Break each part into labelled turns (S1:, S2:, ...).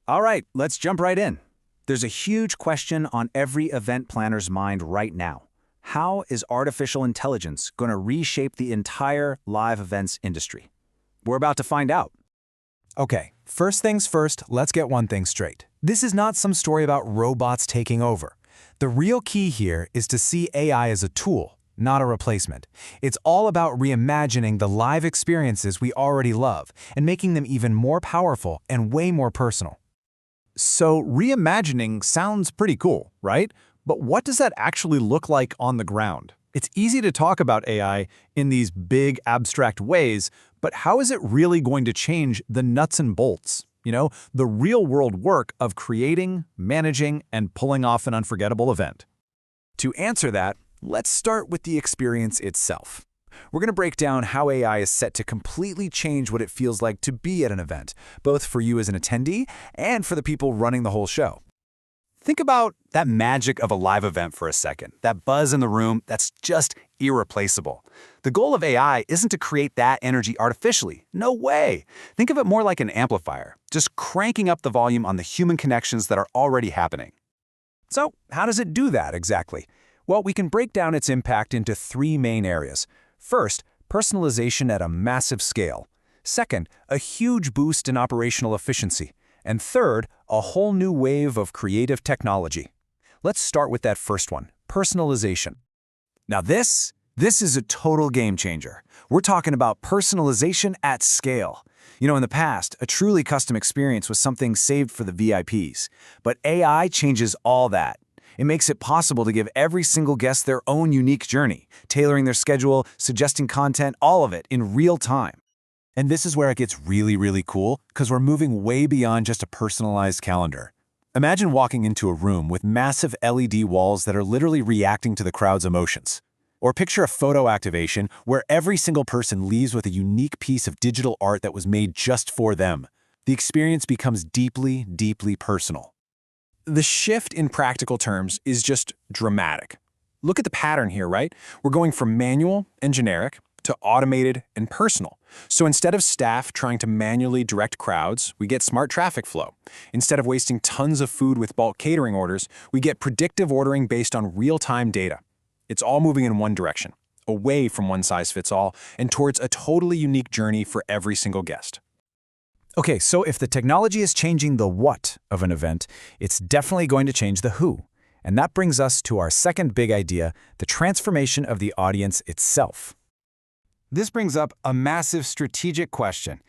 S1: All right, let's jump right in. There's a huge question on every event planner's mind right now. How is artificial intelligence going to reshape the entire live events industry? We're about to find out.
S2: Okay, first things first, let's get one thing straight. This is not some story about robots taking over. The real key here is to see AI as a tool, not a replacement. It's all about reimagining the live experiences we already love and making them even more powerful and way more personal.
S3: So reimagining sounds pretty cool, right? But what does that actually look like on the ground? It's easy to talk about AI in these big, abstract ways, but how is it really going to change the nuts and bolts? The real-world work of creating, managing, and pulling off an unforgettable event.
S1: To answer that, let's start with the experience itself. We're going to break down how AI is set to completely change what it feels like to be at an event, both for you as an attendee and for the people running the whole show. Think about that magic of a live event for a second, that buzz in the room that's just irreplaceable. The goal of AI isn't to create that energy artificially. No way. Think of it more like an amplifier, just cranking up the volume on the human connections that are already happening. So, how does it do that exactly? Well, we can break down its impact into three main areas. First, personalization at a massive scale. Second, a huge boost in operational efficiency. And third, a whole new wave of creative technology. Let's start with that first one, personalization. Now this is a total game changer. We're talking about personalization at scale. In the past, a truly custom experience was something saved for the VIPs. But AI changes all that. It makes it possible to give every single guest their own unique journey, tailoring their schedule, suggesting content, all of it in real time. And this is where it gets really, really cool, because we're moving way beyond just a personalized calendar. Imagine walking into a room with massive LED walls that are literally reacting to the crowd's emotions. Or picture a photo activation where every single person leaves with a unique piece of digital art that was made just for them. The experience becomes deeply, deeply personal.
S2: The shift in practical terms is just dramatic. Look at the pattern here, right? We're going from manual and generic to automated and personal. So instead of staff trying to manually direct crowds, we get smart traffic flow. Instead of wasting tons of food with bulk catering orders, we get predictive ordering based on real-time data. It's all moving in one direction, away from one-size-fits-all, and towards a totally unique journey for every single guest.
S1: Okay, so if the technology is changing the what of an event, it's definitely going to change the who. And that brings us to our second big idea, the transformation of the audience itself. This brings up a massive strategic question.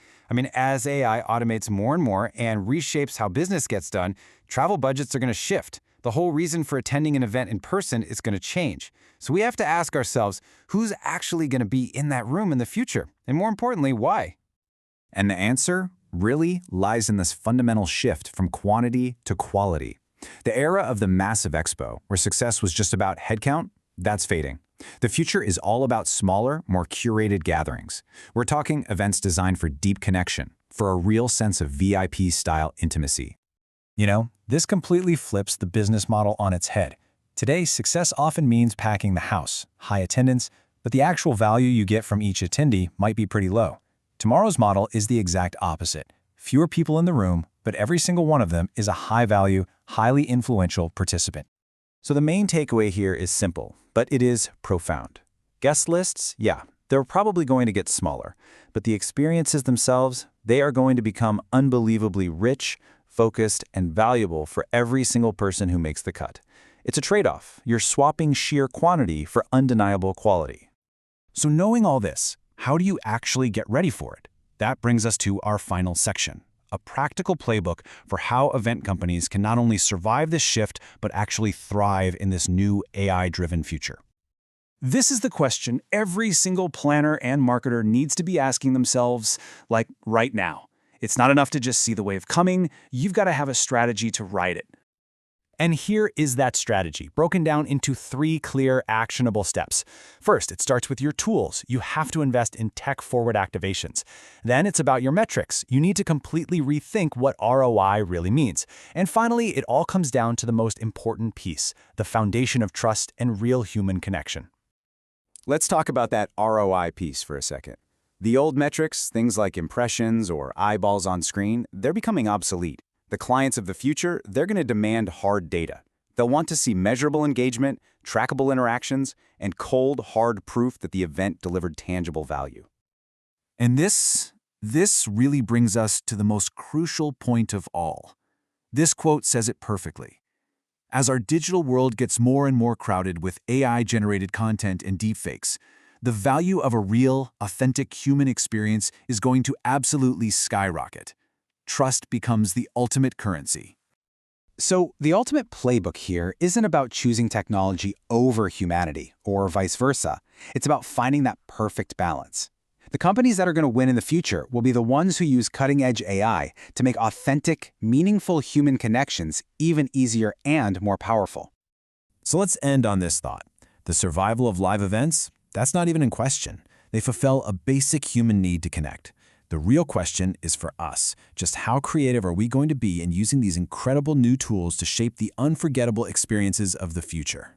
S1: As AI automates more and more and reshapes how business gets done, travel budgets are going to shift. The whole reason for attending an event in person is going to change. So we have to ask ourselves, who's actually going to be in that room in the future? And more importantly, why? And the answer really lies in this fundamental shift from quantity to quality. The era of the massive expo, where success was just about headcount, that's fading. The future is all about smaller, more curated gatherings. We're talking events designed for deep connection, for a real sense of VIP-style intimacy. This completely flips the business model on its head. Today, success often means packing the house, high attendance, but the actual value you get from each attendee might be pretty low. Tomorrow's model is the exact opposite. Fewer people in the room, but every single one of them is a high-value, highly influential participant. So the main takeaway here is simple, but it is profound. Guest lists, yeah, they're probably going to get smaller, but the experiences themselves, they are going to become unbelievably rich, focused, and valuable for every single person who makes the cut. It's a trade-off. You're swapping sheer quantity for undeniable quality. So knowing all this, how do you actually get ready for it? That brings us to our final section, a practical playbook for how event companies can not only survive this shift, but actually thrive in this new AI-driven future. This is the question every single planner and marketer needs to be asking themselves, like right now. It's not enough to just see the wave coming, you've got to have a strategy to ride it. And here is that strategy, broken down into 3 clear, actionable steps. First, it starts with your tools. You have to invest in tech-forward activations. Then it's about your metrics. You need to completely rethink what ROI really means. And finally, it all comes down to the most important piece, the foundation of trust and real human connection. Let's talk about that ROI piece for a second. The old metrics, things like impressions or eyeballs on screen, they're becoming obsolete. The clients of the future, they're going to demand hard data. They'll want to see measurable engagement, trackable interactions, and cold, hard proof that the event delivered tangible value.
S3: And this really brings us to the most crucial point of all. This quote says it perfectly. As our digital world gets more and more crowded with AI-generated content and deepfakes, the value of a real, authentic human experience is going to absolutely skyrocket. Trust becomes the ultimate currency.
S1: So, the ultimate playbook here isn't about choosing technology over humanity, or vice versa. It's about finding that perfect balance. The companies that are going to win in the future will be the ones who use cutting-edge AI to make authentic, meaningful human connections even easier and more powerful.
S3: So let's end on this thought. The survival of live events, that's not even in question. They fulfill a basic human need to connect. The real question is for us. Just how creative are we going to be in using these incredible new tools to shape the unforgettable experiences of the future?